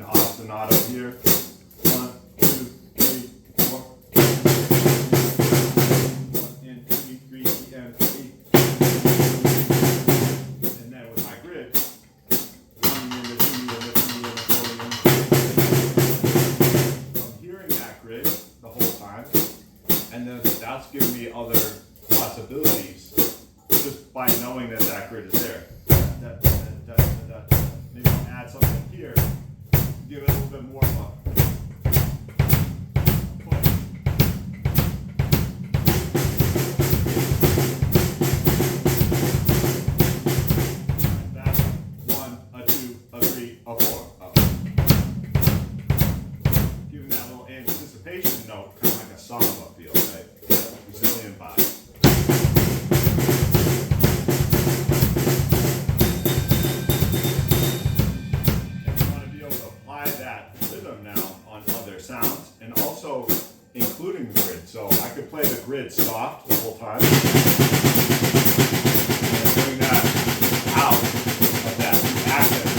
ostinato here. 1, 2, 3, 4. 1 and 2, 3 and 3. And then with my grid, 1 and the 2 and the 3 and the 4 and I'm hearing that grid the whole time, and then that's giving me other possibilities just by knowing that that grid is there. Maybe I'll add something here, give it a little bit more of a push. That's 1, a 2, a 3, a 4. Giving that little anticipation note, kind of like a samba feel, right? Brazilian vibe. Sounds and also including the grid. So I could play the grid soft the whole time and bring that out of that accent.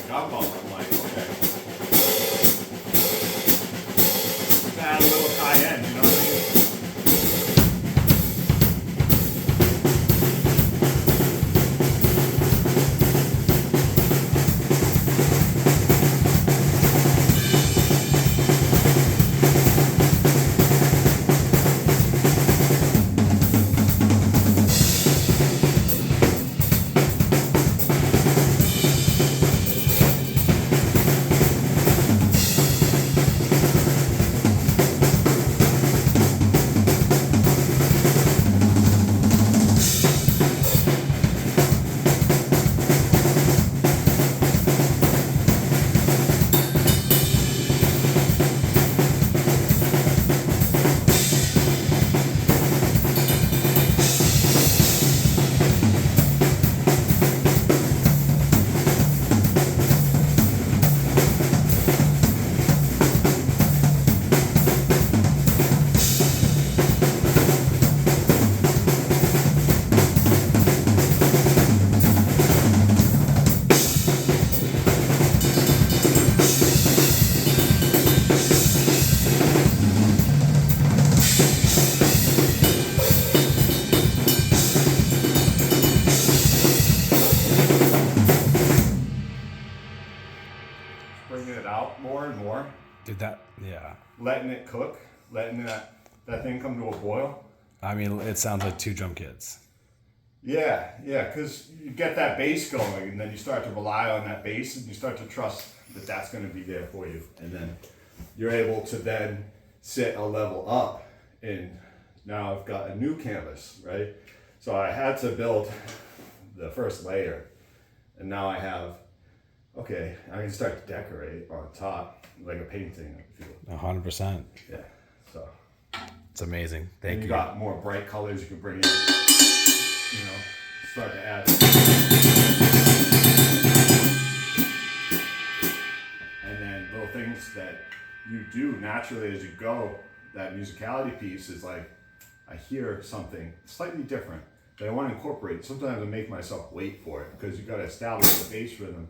Gumbo, I'm like, okay. Add a little cayenne, you know what I mean? Bringing it out more and more. Did that, yeah. Letting it cook, letting that thing come to a boil. I mean, it sounds like two drum kits. Yeah, because you get that bass going, and then you start to rely on that bass, and you start to trust that that's going to be there for you. And then you're able to then sit a level up, and now I've got a new canvas, right? So I had to build the first layer, and now I have, okay, I can start to decorate on top like a painting. I feel. 100%. Yeah, so. It's amazing. Thank you. You got more bright colors you can bring in, you know, start to add. And then little things that you do naturally as you go, that musicality piece is like, I hear something slightly different that I want to incorporate. Sometimes I make myself wait for it because you got to establish the bass rhythm.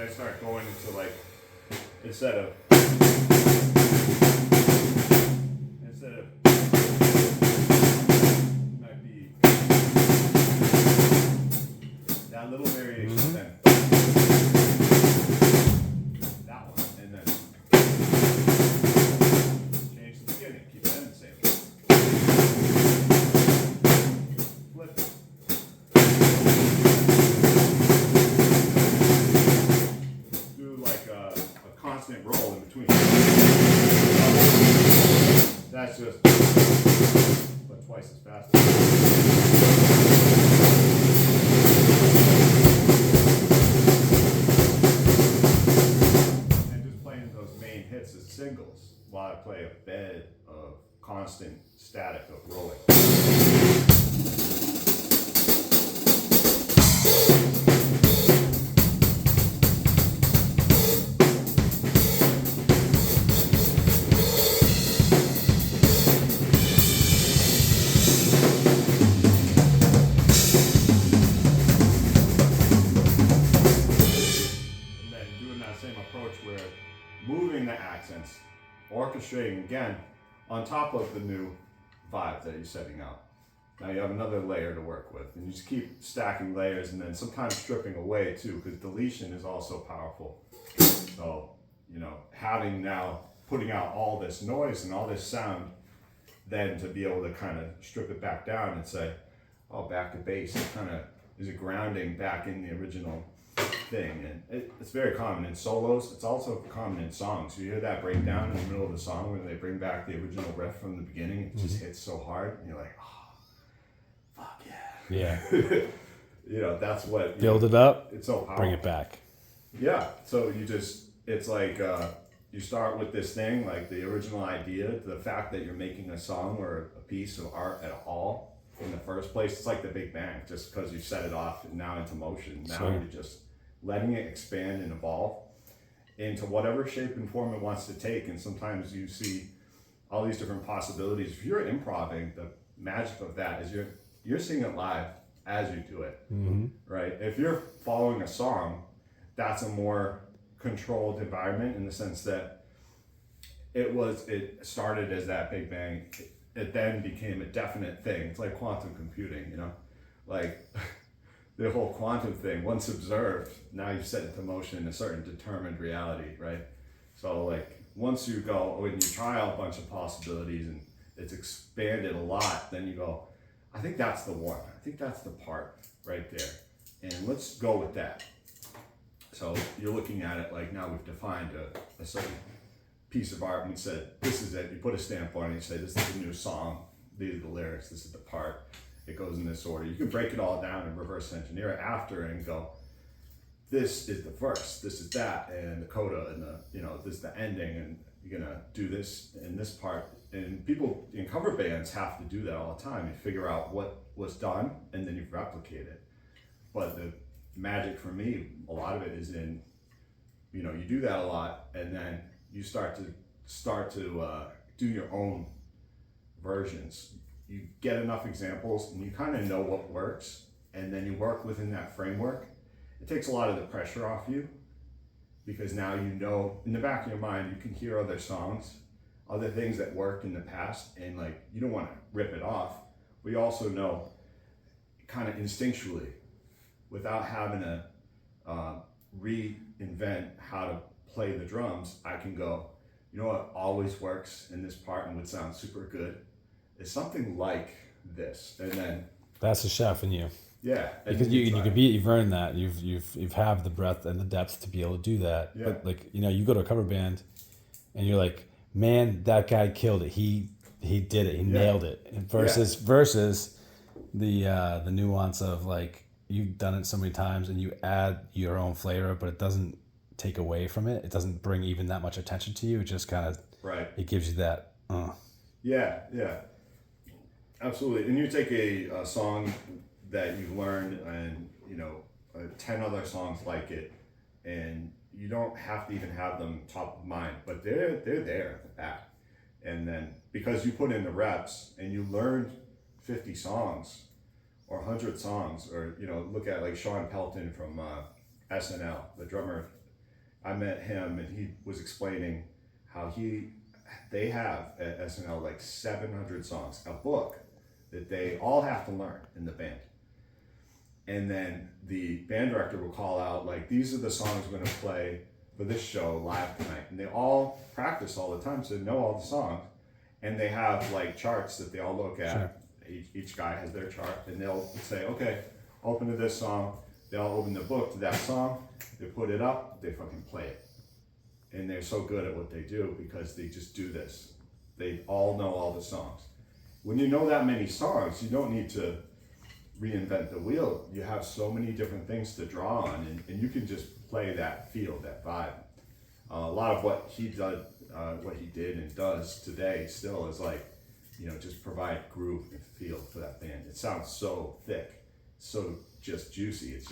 Start going into like instead of might be that little variation, then that one, and then change the beginning, keep it in the same. Flip it. constant static of rolling. Where moving the accents, orchestrating again on top of the new vibe that you're setting out. Now you have another layer to work with, and you just keep stacking layers, and then sometimes stripping away too, because deletion is also powerful. So, having now putting out all this noise and all this sound, then to be able to kind of strip it back down and say, oh, back to base, it kind of is a grounding back in the original thing. And it's very common in solos. It's also common in songs. You hear that breakdown in the middle of the song when they bring back the original riff from the beginning. It just hits so hard, and you're like, oh, fuck yeah. Yeah. That's what build it up. It's so powerful. Bring it back. Yeah. So it's like you start with this thing, like the original idea, the fact that you're making a song or a piece of art at all in the first place. It's like the Big Bang, just because you set it off and now into motion. Now Sure. you're just letting it expand and evolve into whatever shape and form it wants to take. And sometimes you see all these different possibilities. If you're improvising, the magic of that is you're seeing it live as you do it, right? If you're following a song, that's a more controlled environment in the sense that it started as that Big Bang. It then became a definite thing. It's like quantum computing, like the whole quantum thing, once observed, now you've set into motion a certain determined reality, right? So like once you go, when you try out a bunch of possibilities and it's expanded a lot, then you go, I think that's the one. I think that's the part right there. And let's go with that. So you're looking at it like now we've defined a certain piece of art and we said, this is it. You put a stamp on it and you say, this is the new song. These are the lyrics. This is the part. It goes in this order. You can break it all down and reverse engineer it after and go, this is the verse, this is that, and the coda, and this is the ending, and you're gonna do this in this part. And people in cover bands have to do that all the time. You figure out what was done and then you replicate it. But the magic for me, a lot of it is in, you do that a lot, and then you start to do your own versions. You get enough examples and you kind of know what works, and then you work within that framework. It takes a lot of the pressure off you, because now in the back of your mind you can hear other songs, other things that worked in the past, and like you don't want to rip it off. We also know kind of instinctually, without having to reinvent how to play the drums, I can go, what always works in this part and would sound super good is something like this. And then that's the chef in you. Yeah, because you've earned that. You've have the breadth and the depth to be able to do that. Yeah. But like you go to a cover band, and you're like, man, that guy killed it. He did it. He nailed it. Versus the nuance of like you've done it so many times and you add your own flavor, but it doesn't take away from it. It doesn't bring even that much attention to you. It just kind of It gives you that. Yeah, absolutely. And you take a song that you've learned and 10 other songs like it, and you don't have to even have them top of mind, but they're there at the back. And then because you put in the reps and you learned 50 songs or 100 songs, or look at like Sean Pelton from SNL, the drummer. I met him and he was explaining how they have at SNL like 700 songs, a book that they all have to learn in the band. And then the band director will call out, like, these are the songs we're gonna play for this show live tonight. And they all practice all the time, so they know all the songs. And they have like charts that they all look at. Sure. Each guy has their chart, and they'll say, okay, open to this song. They'll open the book to that song, they put it up, they fucking play it. And they're so good at what they do because they just do this. They all know all the songs. When you know that many songs, you don't need to reinvent the wheel. You have so many different things to draw on, and you can just play that feel, that vibe. A lot of what he did and does today still is like just provide groove and feel for that band. It sounds so thick, so just juicy. It's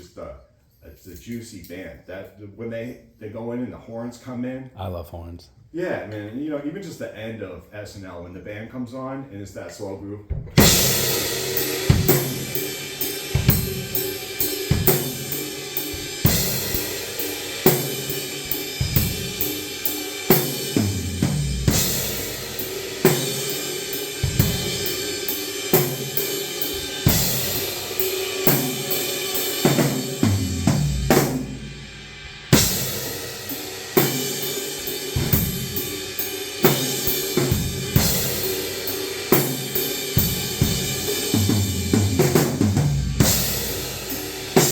a juicy band. That when they go in and the horns come in. I love horns. Yeah, man. Even just the end of SNL when the band comes on and it's that slow groove.